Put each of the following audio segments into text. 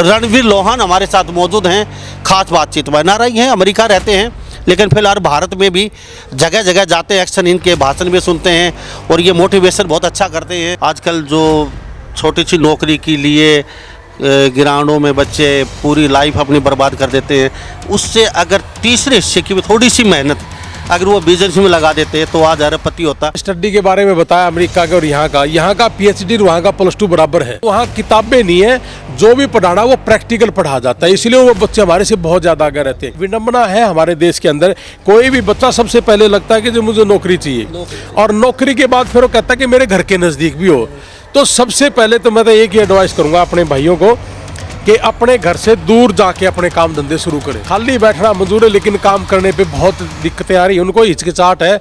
रणवीर लोहान हमारे साथ मौजूद हैं। खास बातचीत में एनआरआई हैं, अमेरिका रहते हैं, लेकिन फिलहाल भारत में भी जगह जगह जाते हैं, अक्सर इनके भाषण भी सुनते हैं और ये मोटिवेशन बहुत अच्छा करते हैं। आजकल जो छोटी सी नौकरी के लिए ग्राउंडों में बच्चे पूरी लाइफ अपनी बर्बाद कर देते हैं, उससे अगर तीसरे हिस्से की थोड़ी सी मेहनत अगर वो बिजनेस में लगा देते तो आज अरबपति होता। स्टडी के बारे में बताया अमेरिका के और यहाँ का पीएचडी और वहाँ का +2 बराबर है। वहाँ किताबें नहीं है, जो भी पढ़ाना वो प्रैक्टिकल पढ़ा जाता है, इसलिए वो बच्चे हमारे से बहुत ज़्यादा आगे रहते हैं। विडम्बना है हमारे देश के अंदर, कोई भी बच्चा सबसे पहले लगता है कि जो मुझे नौकरी चाहिए, और नौकरी के बाद फिर वो कहता है कि मेरे घर के नज़दीक भी हो। तो सबसे पहले तो मैं तो एक ही एडवाइस करूँगा अपने भाइयों को कि अपने घर से दूर जाके अपने काम धंधे शुरू करें। खाली बैठना मंजूर है, लेकिन काम करने पे बहुत दिक्कतें आ रही हैं, उनको हिचकिचाहट है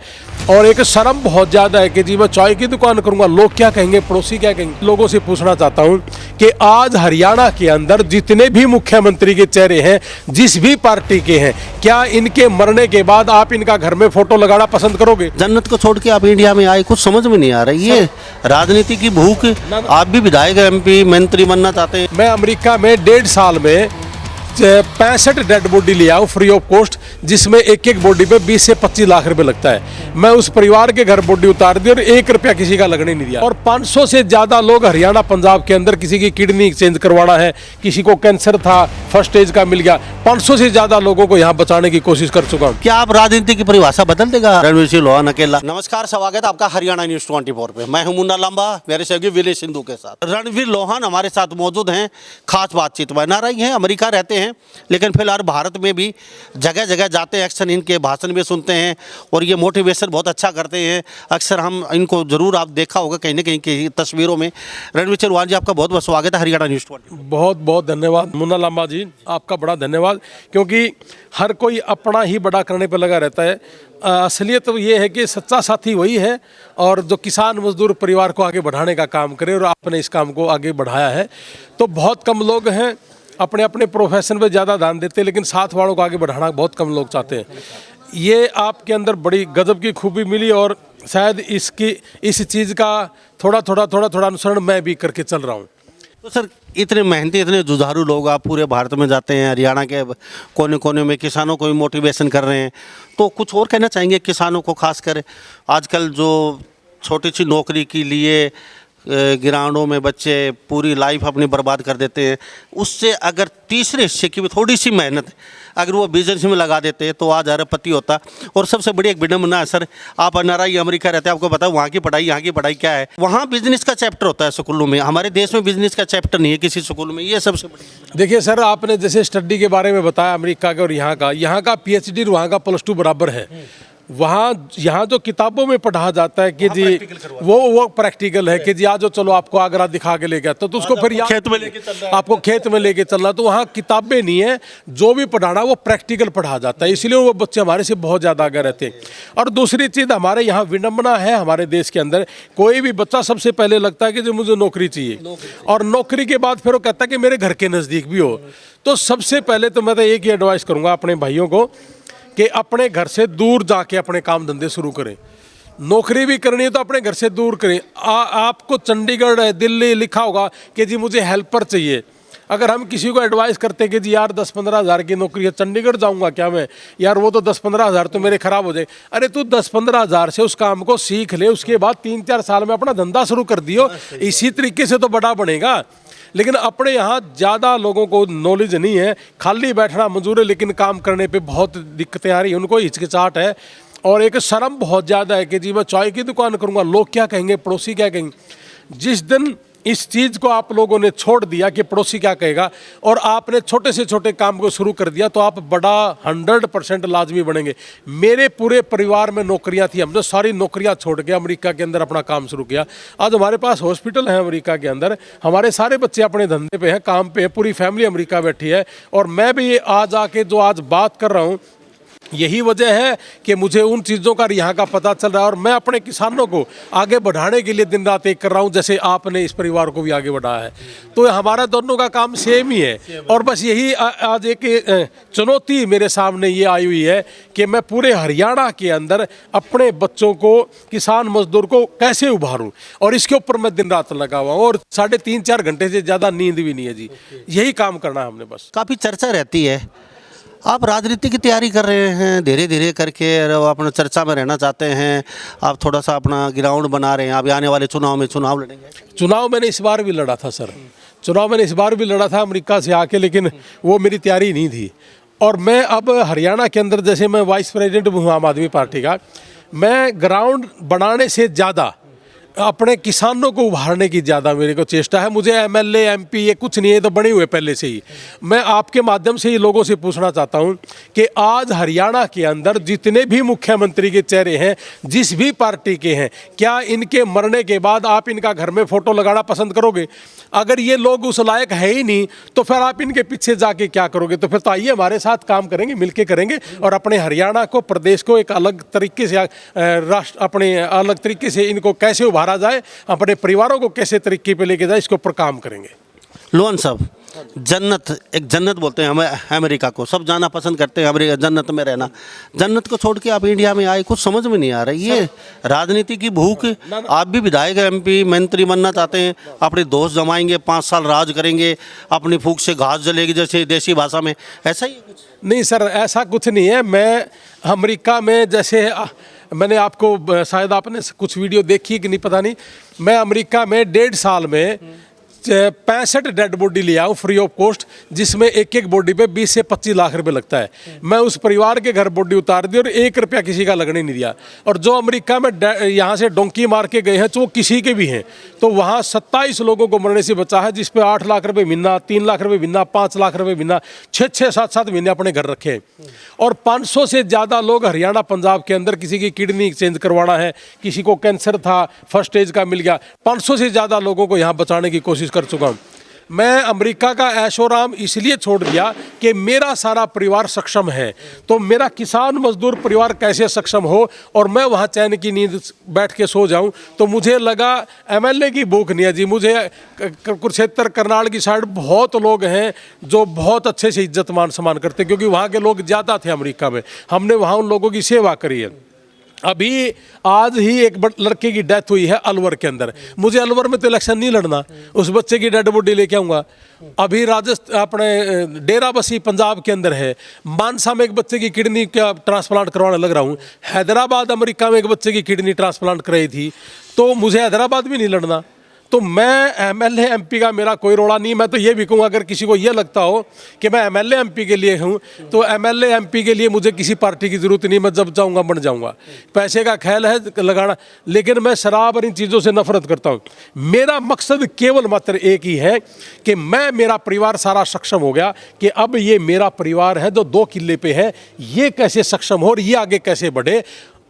और एक शर्म बहुत ज़्यादा है कि जी मैं चाय की दुकान करूंगा, लोग क्या कहेंगे, पड़ोसी क्या कहेंगे। लोगों से पूछना चाहता हूं कि आज हरियाणा के अंदर जितने भी मुख्यमंत्री के चेहरे हैं, जिस भी पार्टी के हैं, क्या इनके मरने के बाद आप इनका घर में फोटो लगाना पसंद करोगे? जन्नत को छोड़ के आप इंडिया में आए, कुछ समझ में नहीं आ रही है। राजनीति की भूख, आप भी विधायक MP मंत्री बनना चाहते हैं। मैं अमेरिका में 1.5 साल में 65 डेड बॉडी लिया हूँ फ्री ऑफ कॉस्ट, जिसमें एक एक बॉडी पे 20 से 25 लाख रुपए लगता है। मैं उस परिवार के घर बॉडी उतार दी और 1 रुपया किसी का लगने नहीं दिया। और 500 से ज़्यादा लोग हरियाणा पंजाब के अंदर, किसी की किडनी एक्सचेंज करवाना है, किसी को कैंसर था फर्स्ट स्टेज का मिल गया, 500 से ज़्यादा लोगों को यहाँ बचाने की कोशिश कर चुका हूँ। क्या आप राजनीति की परिभाषा बदल देगा रणवीर सिंह लोहान अकेला? नमस्कार, स्वागत है आपका हरियाणा न्यूज़ 24 पे। मैं हूं मुन्ना लांबा, मेरे सहयोगी विलेज सिंधु के साथ। रणवीर लोहान हमारे साथ मौजूद हैं। खास बातचीत में एनआरआई हैं, अमेरिका रहते हैं, लेकिन फिलहाल भारत में भी जगह जगह जाते हैं, अक्सर इनके भाषण भी सुनते हैं और ये मोटिवेशन बहुत अच्छा करते हैं। अक्सर हम इनको जरूर आप देखा होगा कहीं ना कहीं की तस्वीरों में। रणवीर लोहान जी, आपका बहुत बहुत स्वागत है हरियाणा न्यूज़ 24। बहुत बहुत धन्यवाद मुन्ना लांबा जी, आपका बड़ा धन्यवाद, क्योंकि हर कोई अपना ही बड़ा करने पर लगा रहता है। असलियत तो ये है कि सच्चा साथी वही है और जो किसान मजदूर परिवार को आगे बढ़ाने का काम करे, और आपने इस काम को आगे बढ़ाया है। तो बहुत कम लोग हैं अपने अपने प्रोफेशन पे ज़्यादा ध्यान देते हैं, लेकिन साथ वालों को आगे बढ़ाना बहुत कम लोग चाहते हैं। ये आपके अंदर बड़ी गजब की खूबी मिली और शायद इस चीज़ का थोड़ा अनुसरण मैं भी करके चल रहा हूँ। तो सर, इतने मेहनती, इतने जुझारू लोग आप पूरे भारत में जाते हैं, हरियाणा के कोने कोने में किसानों को भी मोटिवेशन कर रहे हैं, तो कुछ और कहना चाहेंगे किसानों को? खास कर आजकल जो छोटी सी नौकरी के लिए ग्राउंडों में बच्चे पूरी लाइफ अपनी बर्बाद कर देते हैं, उससे अगर तीसरे हिस्से की थोड़ी सी मेहनत अगर वो बिजनेस में लगा देते तो आज अरबपति होता। और सबसे बड़ी एक विडम्बना है सर, आप एनआरआई अमेरिका रहते हैं, आपको पता है वहाँ की पढ़ाई यहाँ की पढ़ाई क्या है। वहाँ बिजनेस का चैप्टर होता है स्कूलों में, हमारे देश में बिजनेस का चैप्टर नहीं है किसी स्कूल में। ये सबसे बड़ी। देखिए सर, आपने जैसे स्टडी के बारे में बताया अमेरिका के और यहाँ का पीएचडी और वहाँ का +2 बराबर है। यहाँ जो किताबों में पढ़ा जाता है कि जी वो प्रैक्टिकल है कि जी आज चलो आपको आगरा दिखा के ले गया, तो उसको फिर खेत में लेके चल रहा है, आपको खेत में लेके चलना। तो वहाँ किताबें नहीं है, जो भी पढ़ाना वो प्रैक्टिकल पढ़ा जाता है, इसलिए वो बच्चे हमारे से बहुत ज़्यादा आगे रहते हैं। और दूसरी चीज़, हमारे यहाँ विडम्बना है हमारे देश के अंदर, कोई भी बच्चा सबसे पहले लगता है कि जो मुझे नौकरी चाहिए, और नौकरी के बाद फिर वो कहता है कि मेरे घर के नज़दीक भी हो। तो सबसे पहले तो मैं तो एक ही एडवाइस करूँगा अपने भाइयों को कि अपने घर से दूर जाके अपने काम धंधे शुरू करें। नौकरी भी करनी है तो अपने घर से दूर करें। आपको चंडीगढ़, दिल्ली लिखा होगा कि जी मुझे हेल्पर चाहिए। अगर हम किसी को एडवाइस करते हैं कि जी यार 10-15 हज़ार की नौकरी है, चंडीगढ़ जाऊंगा क्या मैं, यार वो तो 10-15 हज़ार तो मेरे खराब हो जाए। अरे तू 10-15 हज़ार से उस काम को सीख ले, उसके बाद 3-4 साल में अपना धंधा शुरू कर दियो, इसी तरीके से तो बड़ा बनेगा। लेकिन अपने यहाँ ज़्यादा लोगों को नॉलेज नहीं है, खाली बैठना मंजूर है, लेकिन काम करने पे बहुत दिक्कतें आ रही हैं, उनको हिचकिचाहट है और एक शर्म बहुत ज़्यादा है कि जी मैं चाय की दुकान करूँगा, लोग क्या कहेंगे, पड़ोसी क्या कहेंगे। जिस दिन इस चीज़ को आप लोगों ने छोड़ दिया कि पड़ोसी क्या कहेगा, और आपने छोटे से छोटे काम को शुरू कर दिया, तो आप बड़ा 100% लाजमी बनेंगे। मेरे पूरे परिवार में नौकरियां थी, हमने सारी नौकरियां छोड़ के अमेरिका के अंदर अपना काम शुरू किया। आज हमारे पास हॉस्पिटल है अमेरिका के अंदर, हमारे सारे बच्चे अपने धंधे पे हैं, काम पे है, पूरी फैमिली अमेरिका बैठी है। और मैं भी आज आके जो आज बात कर रहा हूँ, यही वजह है कि मुझे उन चीज़ों का यहाँ का पता चल रहा है और मैं अपने किसानों को आगे बढ़ाने के लिए दिन रात एक कर रहा हूँ, जैसे आपने इस परिवार को भी आगे बढ़ाया है। तो हमारा दोनों का काम सेम ही है और बस यही आज एक चुनौती मेरे सामने ये आई हुई है कि मैं पूरे हरियाणा के अंदर अपने बच्चों को, किसान मजदूर को कैसे उभारूँ, और इसके ऊपर मैं दिन रात लगा हुआ हूँ और 3.5-4 घंटे से ज़्यादा नींद भी नहीं है जी। यही काम करना है हमने बस। काफ़ी चर्चा रहती है, आप राजनीति की तैयारी कर रहे हैं धीरे धीरे करके, और अपना चर्चा में रहना चाहते हैं, आप थोड़ा सा अपना ग्राउंड बना रहे हैं, आप आने वाले चुनाव में चुनाव लड़ेंगे? चुनाव मैंने इस बार भी लड़ा था सर, चुनाव मैंने इस बार भी लड़ा था अमेरिका से आके, लेकिन वो मेरी तैयारी नहीं थी। और मैं अब हरियाणा के अंदर, जैसे मैं वाइस प्रेसिडेंट हूँ आम आदमी पार्टी का, मैं ग्राउंड बनाने से ज़्यादा अपने किसानों को उभारने की ज़्यादा मेरे को चेष्टा है। मुझे एमएलए एमपी ये कुछ नहीं है, तो बने हुए पहले से ही। मैं आपके माध्यम से ही लोगों से पूछना चाहता हूं कि आज हरियाणा के अंदर जितने भी मुख्यमंत्री के चेहरे हैं, जिस भी पार्टी के हैं, क्या इनके मरने के बाद आप इनका घर में फ़ोटो लगाना पसंद करोगे? अगर ये लोग उस लायक है ही नहीं तो फिर आप इनके पीछे जाके क्या करोगे? तो फिर तो आइए हमारे साथ काम करेंगे, मिलके करेंगे और अपने हरियाणा को, प्रदेश को एक अलग तरीके से राष्ट्र, अपने अलग तरीके से इनको कैसे उभारा जाए, अपने परिवारों को कैसे तरीके पे लेके जाए, इसके ऊपर काम करेंगे। लोहान साहब, जन्नत, एक जन्नत बोलते हैं हमें अमेरिका को, सब जाना पसंद करते हैं अमेरिका, जन्नत में रहना। जन्नत को छोड़ के आप इंडिया में आए, कुछ समझ में नहीं आ रहा। ये राजनीति की भूख, आप भी विधायक एमपी मंत्री बनना चाहते हैं, अपने दोस्त जमाएंगे, 5 साल राज करेंगे, अपनी फूंक से घास जलेगी, जैसे देसी भाषा में, ऐसा ही है कुछ? नहीं सर, ऐसा कुछ नहीं है। मैं अमेरिका में, जैसे मैंने आपको, शायद आपने कुछ वीडियो देखी कि नहीं पता नहीं, मैं अमेरिका में 1.5 साल में 65 डेड बॉडी लिया हूँ फ्री ऑफ कॉस्ट, जिसमें एक एक बॉडी पे 20 से 25 लाख रुपए लगता है। मैं उस परिवार के घर बॉडी उतार दी और 1 रुपया किसी का लगने नहीं दिया। और जो अमेरिका में यहाँ से डोंकी मार के गए हैं, तो वो किसी के भी हैं, तो वहाँ 27 लोगों को मरने से बचा है, जिस पे 8 लाख रुपए महीना, 3 लाख रुपए महीना, 5 लाख रुपए महीना, 6-6, 7-7 महीने अपने घर रखे हैं। और 500 से ज़्यादा लोग हरियाणा पंजाब के अंदर, किसी की किडनी चेंज करवाना है, किसी को कैंसर था, फर्स्ट स्टेज का मिल गया, 500 से ज़्यादा लोगों को यहाँ बचाने की कोशिश कर चुका हूँ। मैं अमेरिका का ऐशोराम इसलिए छोड़ दिया कि मेरा सारा परिवार सक्षम है, तो मेरा किसान मजदूर परिवार कैसे सक्षम हो और मैं वहाँ चैन की नींद बैठ के सो जाऊँ। तो मुझे लगा एमएलए की भूख नहीं है जी। मुझे कुरुक्षेत्र करनाल की साइड बहुत लोग हैं जो बहुत अच्छे से इज्जत मान सम्मान करते, क्योंकि वहाँ के लोग ज़्यादा थे अमेरिका में। हमने वहाँ उन लोगों की सेवा करी है। अभी आज ही एक लड़के की डेथ हुई है अलवर के अंदर। मुझे अलवर में तो इलेक्शन नहीं लड़ना, उस बच्चे की डेड बॉडी लेके आऊँगा। अभी राजस्थान, अपने डेरा बसी पंजाब के अंदर है, मानसा में एक बच्चे की किडनी का ट्रांसप्लांट करवाने लग रहा हूँ। हैदराबाद अमेरिका में एक बच्चे की किडनी ट्रांसप्लांट कराई थी, तो मुझे हैदराबाद भी नहीं लड़ना। तो मैं एमएलए एमपी का मेरा कोई रोड़ा नहीं। मैं तो ये भी कहूँगा, अगर किसी को ये लगता हो कि मैं एमएलए एमपी के लिए हूँ, तो एमएलए एमपी के लिए मुझे किसी पार्टी की ज़रूरत नहीं। मैं जब चाहूँगा बन जाऊँगा। पैसे का ख्याल है लगाना, लेकिन मैं शराब और इन चीज़ों से नफरत करता हूँ। मेरा मकसद केवल मात्र एक ही है कि मेरा परिवार सारा सक्षम हो गया, कि अब ये मेरा परिवार है जो 2 किले पे है, ये कैसे सक्षम हो और ये आगे कैसे बढ़े।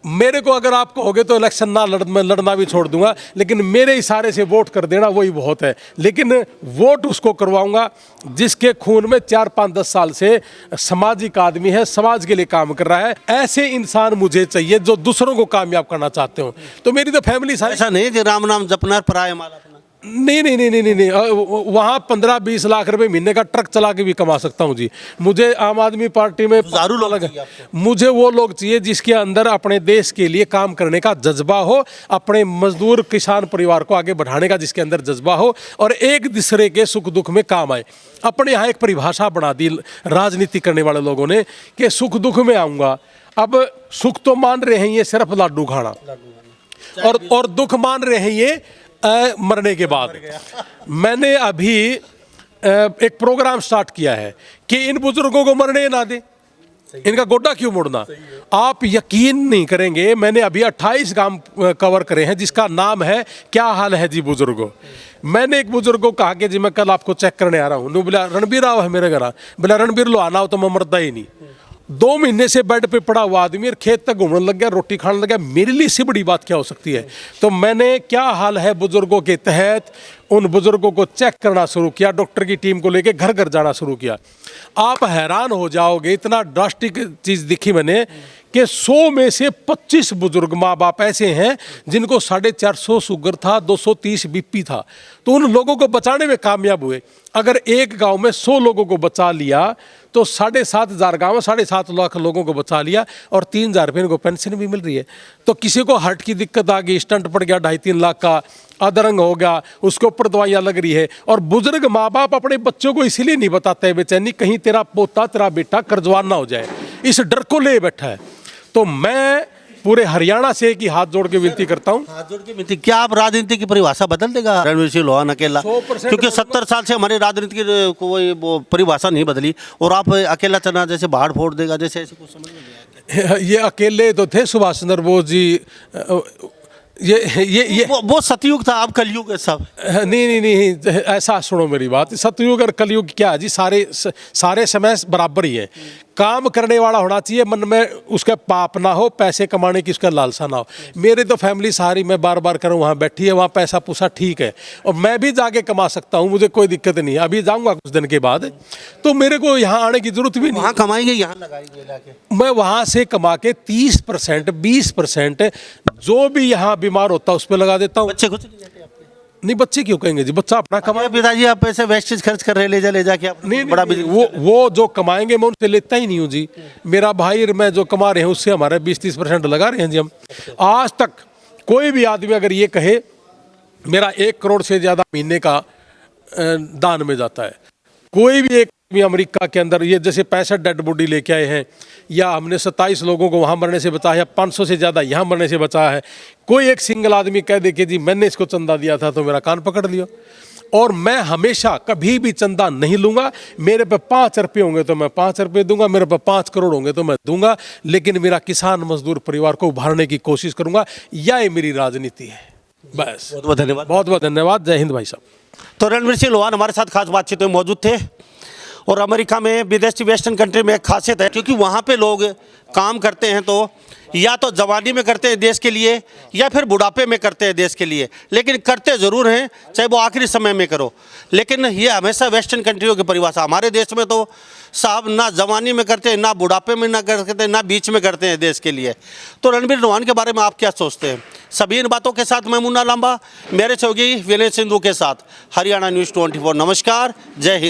मेरे को अगर आप कहोगे तो इलेक्शन ना मैं लड़ना भी छोड़ दूंगा, लेकिन मेरे इशारे से वोट कर देना वही बहुत है। लेकिन वोट उसको करवाऊंगा जिसके खून में 4-5-10 साल से सामाजिक आदमी है, समाज के लिए काम कर रहा है। ऐसे इंसान मुझे चाहिए जो दूसरों को कामयाब करना चाहते हो। तो मेरी तो फैमिली सारी, ऐसा नहीं कि राम नाम जपना पराया माल अपना। नहीं, वहाँ 15-20 लाख रुपए महीने का ट्रक चला के भी कमा सकता हूँ जी। मुझे आम आदमी पार्टी में दारू लोग, मुझे वो लोग चाहिए जिसके अंदर अपने देश के लिए काम करने का जज्बा हो, अपने मजदूर किसान परिवार को आगे बढ़ाने का जिसके अंदर जज्बा हो, और एक दूसरे के सुख दुख में काम आए। अपने यहाँ एक परिभाषा बना दी राजनीति करने वाले लोगों ने कि सुख दुख में आऊँगा। अब सुख तो मान रहे हैं ये सिर्फ लाडू खाना, और दुख मान रहे हैं ये मरने के बाद। मैंने अभी एक प्रोग्राम स्टार्ट किया है कि इन बुजुर्गों को मरने ना दे, इनका गोड्डा क्यों मोड़ना। आप यकीन नहीं करेंगे, मैंने अभी 28 गांव कवर करे हैं जिसका नाम है क्या हाल है जी बुजुर्गों। मैंने एक बुजुर्ग को कहा कि जी मैं कल आपको चेक करने आ रहा हूँ। बोला रणबीर आओ है मेरे घर। बोला रणबीर लो आना हो तो मैं मरता ही नहीं। 2 महीने से बेड पे पड़ा हुआ आदमी और खेत तक घूमने लग गया, रोटी खाने लग गया। मेरे लिए इससे बड़ी बात क्या हो सकती है। तो मैंने क्या हाल है बुजुर्गों के तहत उन बुजुर्गों को चेक करना शुरू किया, डॉक्टर की टीम को लेके घर घर जाना शुरू किया। आप हैरान हो जाओगे, इतना ड्रास्टिक चीज़ दिखी मैंने कि 100 में से 25 बुजुर्ग माँ बाप ऐसे हैं जिनको 450 शुगर था, 230 बीपी था। तो उन लोगों को बचाने में कामयाब हुए। अगर एक गांव में 100 लोगों को बचा लिया तो 7,500 गाँव में 7.5 लाख लोगों को बचा लिया और 3,000 रुपये इनको पेंशन भी मिल रही है। तो किसी को हार्ट की दिक्कत आ गई, स्टंट पड़ गया 2.5-3 लाख का, अधरंग हो गया, उसके ऊपर दवाइयाँ लग रही है। और बुजुर्ग माँ बाप अपने बच्चों को इसीलिए नहीं बताते बेचैनी, कहीं तेरा पोता तेरा बेटा कर्जवान ना हो जाए, इस डर को ले बैठा है। तो मैं पूरे हरियाणा से एक ही हाथ जोड़ के विनती करता हूँ। हाथ जोड़ के विनती, क्या आप राजनीति की परिभाषा बदल देगा रणवीर सिंह लोहान अकेला? 100% क्योंकि 70 साल से हमारी राजनीति की कोई वो परिभाषा नहीं बदली, और आप अकेला चना जैसे बाहर फोड़ देगा जैसे, ऐसे कुछ समझ में नहीं आया। ये अकेले तो थे सुभाष चंद्र बोस जी, ये वो सतयुग था, अब कलयुग है सब। नहीं, ऐसा सुनो मेरी बात, सतयुग और कलयुग क्या है जी, सारे समय बराबर ही है। काम करने वाला होना चाहिए, मन में उसका पाप ना हो, पैसे कमाने की उसका लालसा ना हो। मेरे तो फैमिली सारी, मैं बार बार करूँ, वहाँ बैठी है, वहाँ पैसा पूसा ठीक है, और मैं भी जाके कमा सकता हूँ, मुझे कोई दिक्कत नहीं है। अभी जाऊँगा कुछ दिन के बाद, तो मेरे को यहाँ आने की जरूरत भी नहीं। वहाँ कमाएंगे, यहाँ लगाएंगे लाके। मैं वहाँ से कमा के 30% 20% जो भी यहाँ बीमार होता है उस पर लगा देता हूँ। बच्चे कुछ नहीं जाते आपके? नहीं, बच्चे क्यों कहेंगे जी, बच्चा अपना कमा। पिताजी आप पैसे वेस्टेज खर्च कर रहे, ले जाके आप नहीं, बड़ा नहीं, वो जो कमाएंगे मैं उनसे लेता ही नहीं हूँ जी। मेरा भाई और मैं जो कमा रहे हैं उससे हमारे 20-30% लगा रहे हैं जी हम। आज तक कोई भी आदमी अगर ये कहे मेरा 1 करोड़ से ज़्यादा महीने का दान में जाता है, कोई भी एक आदमी अमेरिका के अंदर ये जैसे 65 डेड बॉडी लेके आए हैं, या हमने 27 लोगों को वहाँ मरने से बचाया, 500 से ज़्यादा यहाँ मरने से बचाया है, कोई एक सिंगल आदमी कह दे कि जी मैंने इसको चंदा दिया था, तो मेरा कान पकड़ लियो। और मैं हमेशा कभी भी चंदा नहीं लूँगा। मेरे पे 5 रुपये होंगे तो मैं 5 रुपये दूंगा, मेरे पे 5 करोड़ होंगे तो मैं दूंगा, लेकिन मेरा किसान मजदूर परिवार को उभारने की कोशिश करूँगा। यह मेरी राजनीति है, बस। बहुत बहुत धन्यवाद। बहुत बहुत धन्यवाद। जय हिंद भाई साहब। तो रणवीर सिंह लोहान हमारे साथ खास बातचीत में मौजूद थे। और अमेरिका में, विदेशी वेस्टर्न कंट्री में एक खासियत है, क्योंकि वहाँ पे लोग काम करते हैं तो या तो जवानी में करते हैं देश के लिए, या फिर बुढ़ापे में करते हैं देश के लिए, लेकिन करते ज़रूर हैं, चाहे वो आखिरी समय में करो। लेकिन ये हमेशा वेस्टर्न कंट्रियों की परिभाषा। हमारे देश में तो साहब ना जवानी में करते हैं, ना बुढ़ापे में ना करते हैं, ना बीच में करते हैं देश के लिए। तो रणवीर लोहान के बारे में आप क्या सोचते हैं? सभी इन बातों के साथ मैं मुन्ना लांबा, मेरे सहयोगी विनय सिंधु के साथ, हरियाणा न्यूज़ 24। नमस्कार, जय हिंद।